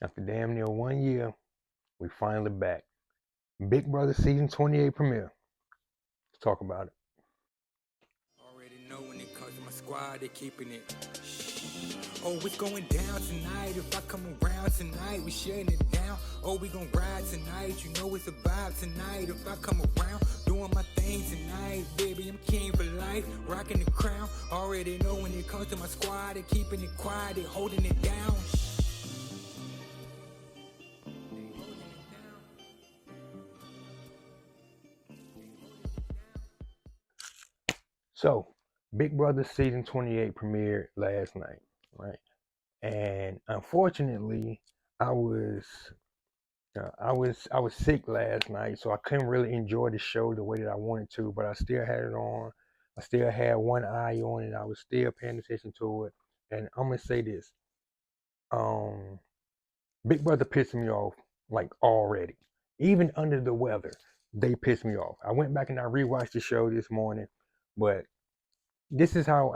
After damn near 1 year, we finally back. Big Brother season 28 premiere. Let's talk about it. Already know when it comes to my squad, they keeping it. Oh, it's going down tonight. If I come around tonight, we shutting it down. Oh, we gon' ride tonight. You know it's a vibe tonight. If I come around, doing my thing tonight, baby, I'm king for life, rocking the crown. Already know when it comes to my squad, they keeping it quiet, they holding it down. So, Big Brother season 28 premiered last night, right? And unfortunately, I was I was sick last night, so I couldn't really enjoy the show the way that I wanted to. But I still had it on. I still had one eye on it. I was still paying attention to it. And I'm gonna say this: um, Big Brother pissed me off like already. Even under the weather, they pissed me off. I went back and I rewatched the show this morning, but this is how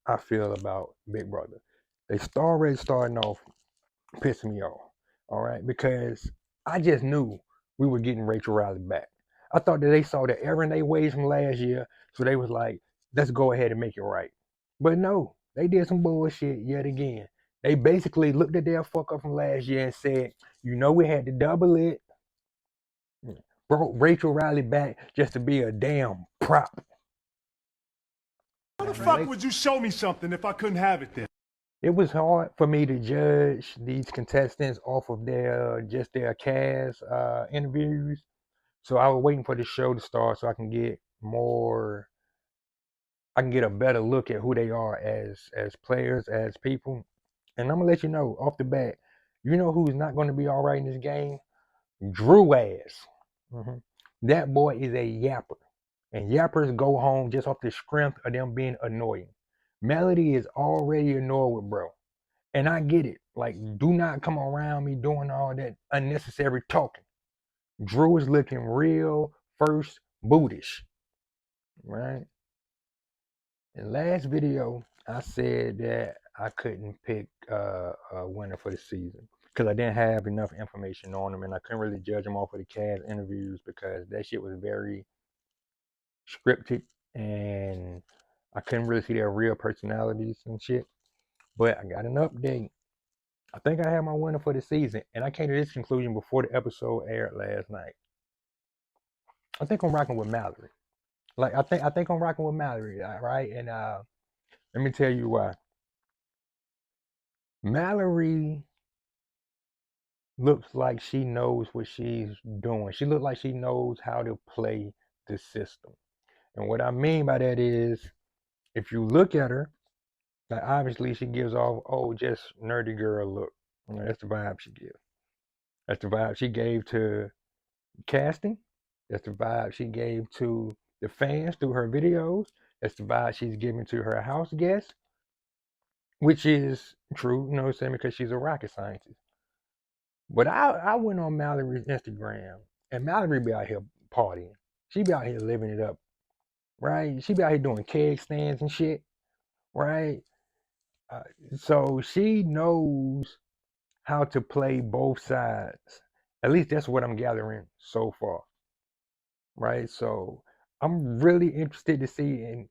I feel about Big Brother. They already starting off pissing me off. All right, because I just knew we were getting Rachel Riley back. I thought that they saw the error in their ways from last year, so they was like, let's go ahead and make it right. But no, they did some bullshit yet again. They basically looked at their fuck up from last year and said, you know, we had to double it. Brought Rachel Riley back just to be a damn prop. How the fuck would you show me something if I couldn't have it then? It was hard for me to judge these contestants off of their just their cast interviews. So I was waiting for the show to start so I can get a better look at who they are as players, as people. And I'm gonna let you know off the bat, you know who's not gonna be all right in this game? Drew ass. Mhm. That boy is a yapper. And yappers go home just off the strength of them being annoying. Melody is already annoyed with bro. And I get it. Like, do not come around me doing all that unnecessary talking. Drew is looking real first bootish, right? In last video, I said that I couldn't pick a winner for the season because I didn't have enough information on them, and I couldn't really judge them off of the cast interviews because that shit was very scripted, and I couldn't really see their real personalities and shit. But I got an update. I think I have my winner for the season, and I came to this conclusion before the episode aired last night. I think I'm rocking with Mallory. Like I think I'm rocking with Mallory, right? And let me tell you why. Mallory looks like she knows what she's doing. She looks like she knows how to play the system. And what I mean by that is, if you look at her, like obviously she gives off, oh, just nerdy girl look. You know, that's the vibe she gives. That's the vibe she gave to casting. That's the vibe she gave to the fans through her videos. That's the vibe she's giving to her house guests, which is true, you know what I'm saying, because she's a rocket scientist. But I went on Mallory's Instagram, and Mallory be out here partying. She be out here living it up, right? She be out here doing keg stands and shit, right? Uh, so she knows how to play both sides. At least that's what I'm gathering so far, right? So I'm really interested to see in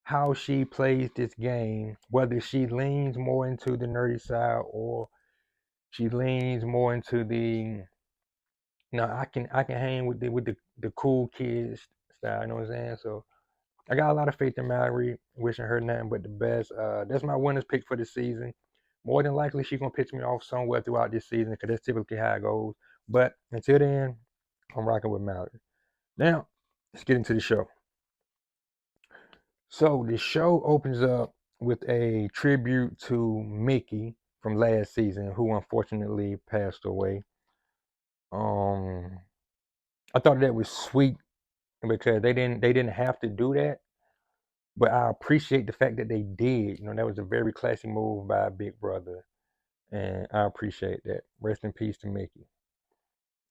how she plays this game, whether she leans more into the nerdy side or she leans more into the I can hang with the cool kids style, you know what I'm saying? So I got a lot of faith in Mallory, wishing her nothing but the best. That's my winner's pick for the season. More than likely she's gonna piss me off somewhere throughout this season because that's typically how it goes. But until then, I'm rocking with Mallory. Now, let's get into the show. So the show opens up with a tribute to Mickey from last season, who unfortunately passed away. Um, I thought that was sweet because they didn't have to do that, but I appreciate the fact that they did. You know, that was a very classy move by Big Brother, and I appreciate that. Rest in peace to Mickey.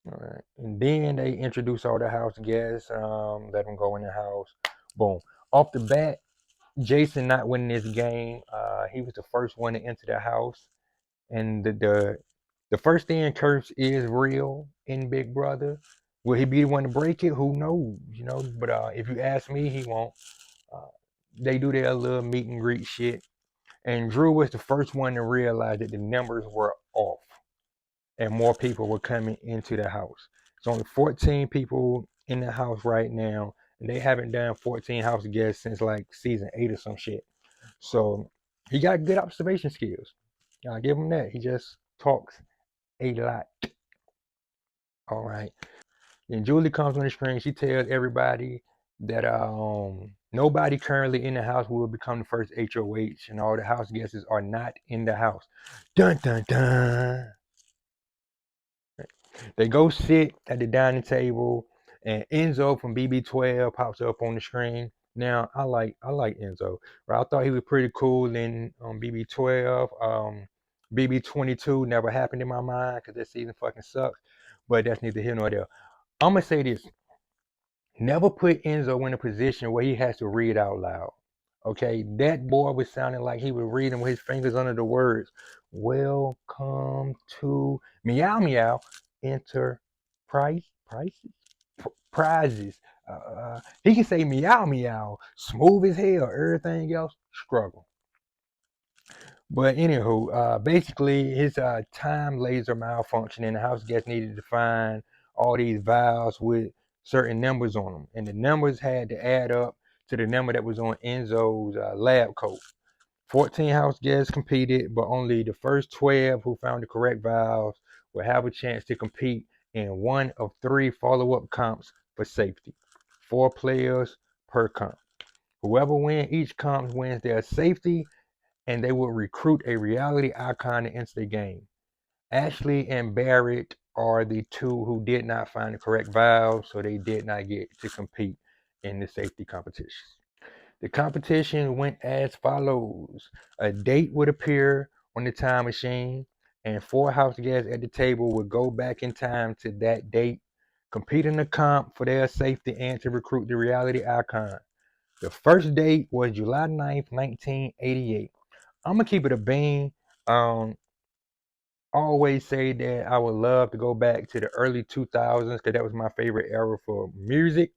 All right, and then they introduce all the house guests. Let them go in the house. Boom. Off the bat, Jason not winning this game. He was the first one to enter the house, and The first thing curse is real in Big Brother. Will he be the one to break it? Who knows? But if you ask me, he won't. Uh, they do their little meet and greet shit, and Drew was the first one to realize that the numbers were off, and more people were coming into the house. It's only 14 people in the house right now, and they haven't done 14 house guests since like season 8 or some shit. So he got good observation skills. I give him that. He just talks a lot. All right. Then Julie comes on the screen. She tells everybody that nobody currently in the house will become the first HOH, and all the house guests are not in the house. Dun dun dun. They go sit at the dining table, and Enzo from BB12 pops up on the screen. Now I like Enzo. Right? I thought he was pretty cool in BB12. BB22 never happened in my mind because that season fucking sucks. But that's neither here nor there. I'm gonna say this: never put Enzo in a position where he has to read out loud. Okay, that boy was sounding like he was reading with his fingers under the words. Welcome to Meow Meow Enterprise Prices Prizes. He can say Meow Meow smooth as hell. Everything else struggle. But anywho, basically his time laser malfunctioning. The house guests needed to find all these vials with certain numbers on them, and the numbers had to add up to the number that was on Enzo's lab coat. 14 house guests competed, but only the first 12 who found the correct vials will have a chance to compete in one of 3 follow-up comps for safety. 4 players per comp. Whoever wins each comp wins their safety, and they will recruit a reality icon to enter the game. Ashley and Barrett are the 2 who did not find the correct vials, so they did not get to compete in the safety competition. The competition went as follows. A date would appear on the time machine, and 4 house guests at the table would go back in time to that date, compete in the comp for their safety and to recruit the reality icon. The first date was July 9th, 1988. I'm going to keep it a bean. Always say that I would love to go back to the early 2000s because that was my favorite era for music.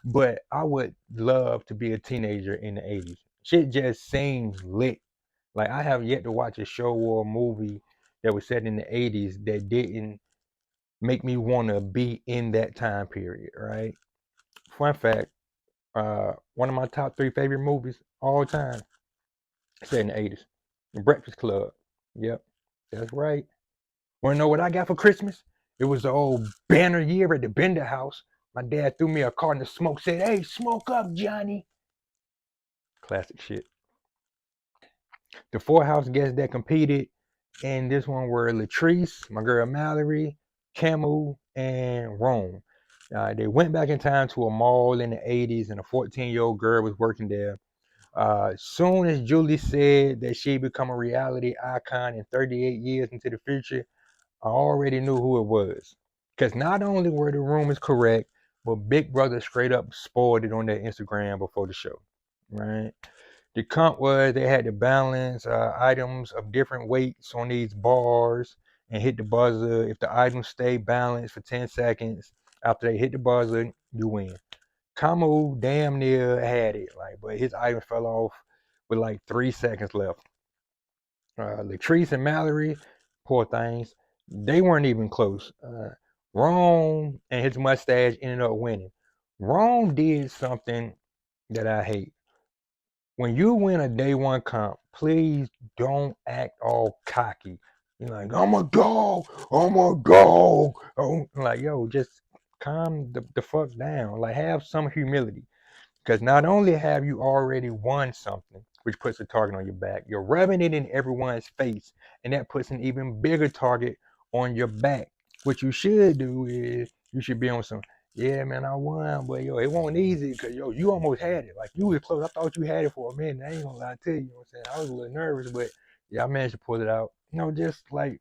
But I would love to be a teenager in the 80s. Shit just seems lit. Like I have yet to watch a show or a movie that was set in the 80s that didn't make me want to be in that time period, right? Fun fact, one of my top 3 favorite movies all time set in the 80s. The Breakfast Club. Yep, that's right. Want to know what I got for Christmas? It was the old banner year at the Bender house. My dad threw me a carton of smoke, said, "Hey, smoke up, Johnny." Classic shit. The 4 house guests that competed in this one were Latrice, my girl Mallory, Camu, and Rome. They went back in time to a mall in the 80s, and a 14-year-old girl was working there. Soon as Julie said that she'd become a reality icon in 38 years into the future, I already knew who it was. Because not only were the rumors correct, but Big Brother straight up spoiled it on their Instagram before the show. Right? The comp was they had to balance items of different weights on these bars and hit the buzzer. If the items stay balanced for 10 seconds after they hit the buzzer, you win. Kamu damn near had it, but his item fell off with like 3 seconds left. Latrice and Mallory, poor things, they weren't even close. Rome and his mustache ended up winning. Rome did something that I hate. When you win a day 1 comp, please don't act all cocky. You're like, I'm a dog. Like, yo, just calm the fuck down. Like, have some humility. Because not only have you already won something, which puts a target on your back, you're rubbing it in everyone's face, and that puts an even bigger target on your back. What you should do is you should be on some, yeah, man, I won, but yo, it wasn't easy because yo, you almost had it. Like you was close. I thought you had it for a minute. I ain't gonna lie to you. You know what I'm saying? I was a little nervous, but yeah, I managed to pull it out. Just like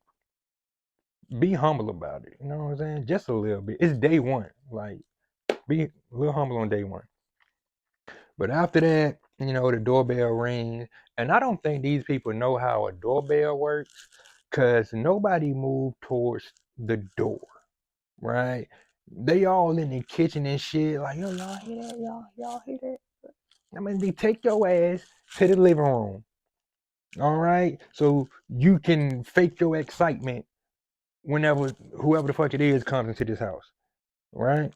be humble about it. You know what I'm saying? Just a little bit. It's day 1. Like be a little humble on day 1. But after that, the doorbell rings, and I don't think these people know how a doorbell works. because nobody moved towards the door, right? They all in the kitchen and shit, like, yo, y'all hear that? Y'all hear that? I mean, they take your ass to the living room, all right? So you can fake your excitement whenever whoever the fuck it is comes into this house, right?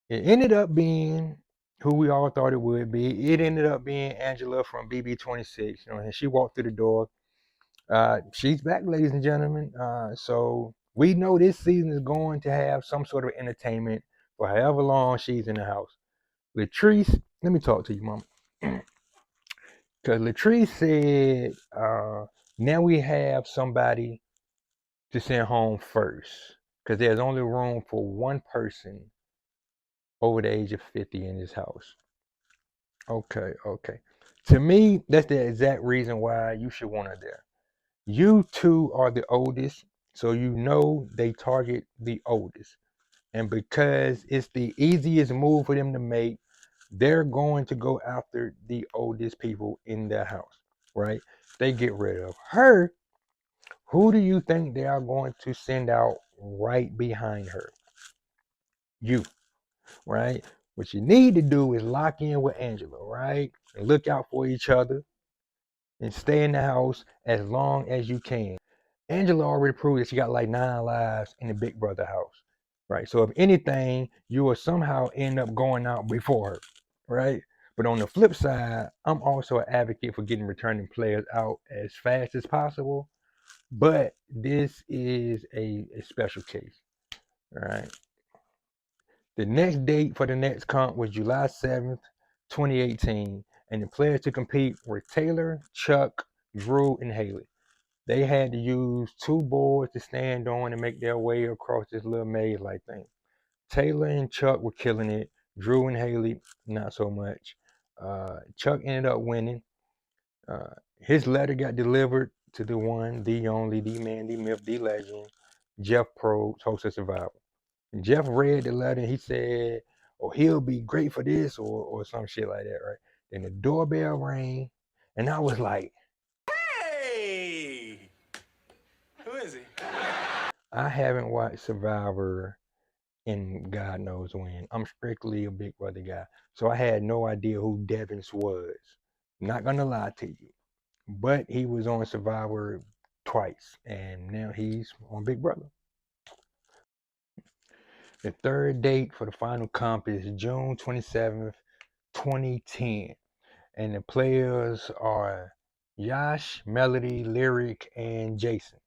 It ended up being who we all thought it would be. It ended up being Angela from BB26, and she walked through the door. She's back, ladies and gentlemen. So we know this season is going to have some sort of entertainment for however long she's in the house. Latrice, let me talk to you, mama. Because Latrice said, now we have somebody to send home first. Because there's only room for one person over the age of 50 in this house. Okay. To me, that's the exact reason why you should want her there. You two are the oldest, so you know they target the oldest. And because it's the easiest move for them to make, they're going to go after the oldest people in their house, right? They get rid of her. Who do you think they are going to send out right behind her? You, right? What you need to do is lock in with Angela, right? And look out for each other and stay in the house as long as you can. Angela already proved that she got like 9 lives in the Big Brother house, right? So if anything, you will somehow end up going out before her, right? But on the flip side, I'm also an advocate for getting returning players out as fast as possible. But this is a special case, right? The next date for the next comp was July 7th, 2018, and the players to compete were Taylor, Chuck, Drew, and Haley. They had to use 2 boards to stand on and make their way across this little maze-like thing. Taylor and Chuck were killing it. Drew and Haley, not so much. Chuck ended up winning. His letter got delivered to the one, the only, the man, the myth, the legend, Jeff Probst, host of Survivor. And Jeff read the letter and he said, oh, he'll be great for this or some shit like that, right? Then the doorbell rang and I was like, Hey! Who is he? I haven't watched Survivor in God knows when. I'm strictly a Big Brother guy. So I had no idea who Devins was. Not gonna lie to you. But he was on Survivor twice. And now he's on Big Brother. The third date for the final comp is June 27th, 2010. And the players are Yash, Melody, Lyric, and Jason.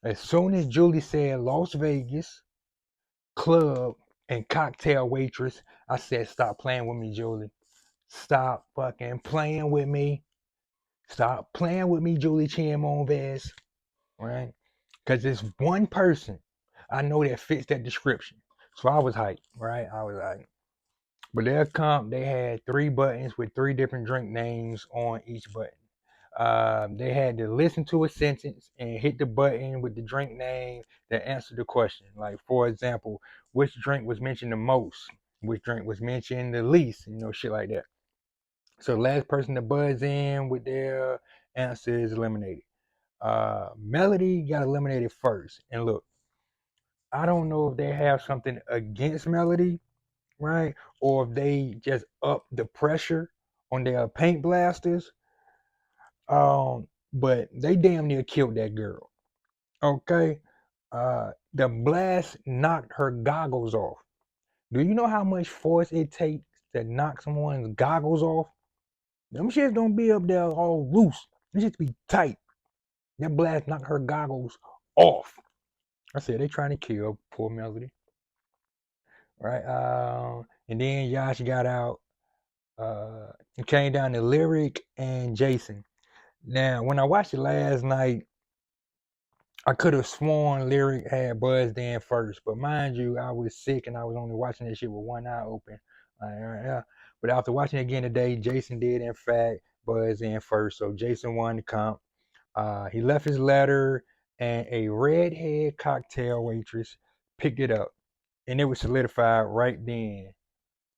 As soon as Julie said Las Vegas, club, and cocktail waitress, I said, stop playing with me, Julie. Stop fucking playing with me. Stop playing with me, Julie Chiamonvez. Right? Because there's one person I know that fits that description. So I was hyped, right? I was hyped. But their comp, they had 3 buttons with 3 different drink names on each button. They had to listen to a sentence and hit the button with the drink name that answered the question. Like, for example, which drink was mentioned the most? Which drink was mentioned the least? Shit like that. So the last person to buzz in with their answer is eliminated. Melody got eliminated first. And look, I don't know if they have something against Melody, right? Or if they just up the pressure on their paint blasters. But they damn near killed that girl. Okay. The blast knocked her goggles off. Do you know how much force it takes to knock someone's goggles off? Them shits don't be up there all loose. They just be tight. That blast knocked her goggles off. I said they trying to kill poor Melody. Right? And then Yash got out. It came down to Lyric and Jason. Now, when I watched it last night, I could have sworn Lyric had buzzed in first, but mind you, I was sick and I was only watching this shit with one eye open. But after watching it again today, Jason did in fact buzz in first, so Jason won the comp. He left his letter, and a redhead cocktail waitress picked it up, and it was solidified right then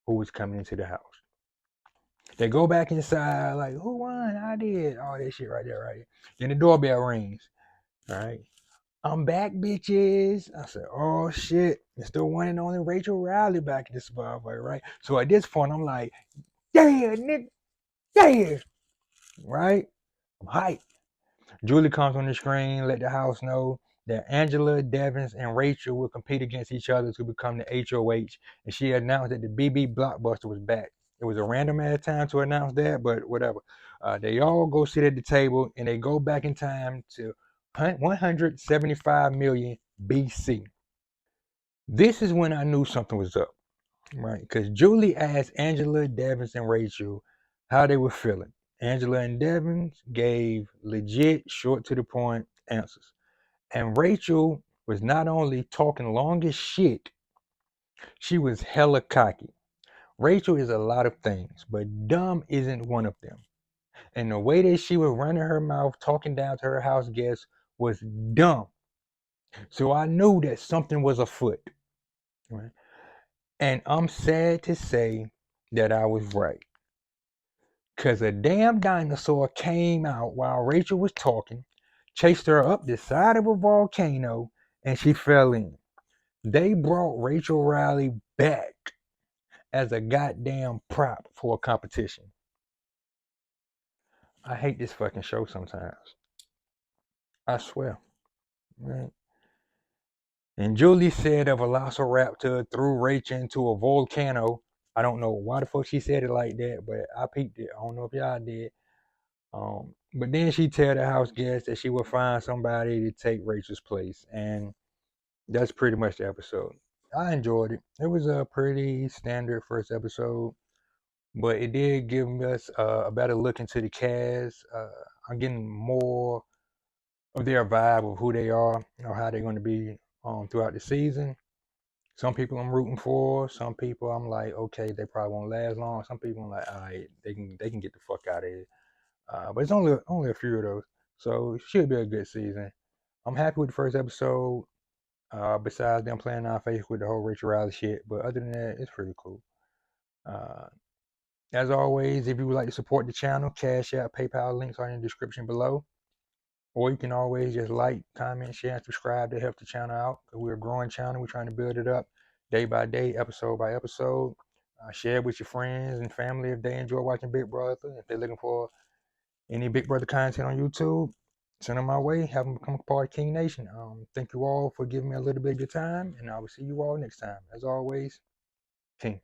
who was coming into the house. They go back inside like, who won? I did. All that shit right there, right? Then the doorbell rings. All right. I'm back, bitches. I said, oh shit. It's the one and only Rachel Riley back in this motherfucker, right? So at this point, I'm like, yeah, nigga, yeah. Right? I'm hyped. Julie comes on the screen, let the house know that Angela, Devins, and Rachel will compete against each other to become the HOH, and she announced that the BB Blockbuster was back. It was a random ass time to announce that, but whatever. They all go sit at the table, and they go back in time to 175 million BC. This is when I knew something was up, right? Because Julie asked Angela, Devins, and Rachel how they were feeling. Angela and Devins gave legit, short to the point answers. And Rachel was not only talking long as shit, she was hella cocky. Rachel is a lot of things, but dumb isn't one of them. And the way that she was running her mouth, talking down to her house guests, was dumb. So I knew that something was afoot. Right? And I'm sad to say that I was right. Because a damn dinosaur came out while Rachel was talking, chased her up the side of a volcano, and she fell in. They brought Rachel Riley back as a goddamn prop for a competition. I hate this fucking show sometimes. I swear. Right? And Julie said a velociraptor threw Rachel into a volcano. I don't know why the fuck she said it like that, but I peeped it. I don't know if y'all did. But then she tell the house guests that she will find somebody to take Rachel's place, and that's pretty much the episode. I enjoyed it. It was a pretty standard first episode, but it did give us a better look into the cast. I'm getting more of their vibe of who they are, how they're going to be throughout the season. Some people I'm rooting for. Some people I'm like, okay, they probably won't last long. Some people I'm like, all right, they can get the fuck out of here. But it's only a few of those, so it should be a good season. I'm happy with the first episode. Besides them playing our face with the whole Rachel Riley shit, but other than that, it's pretty cool. As always, if you would like to support the channel, Cash App, PayPal links are in the description below. Or you can always just like, comment, share, and subscribe to help the channel out. We're a growing channel. We're trying to build it up day by day, episode by episode. Share it with your friends and family if they enjoy watching Big Brother. If they're looking for any Big Brother content on YouTube, send them my way. Have them become a part of King Nation. Thank you all for giving me a little bit of your time, and I will see you all next time. As always, King.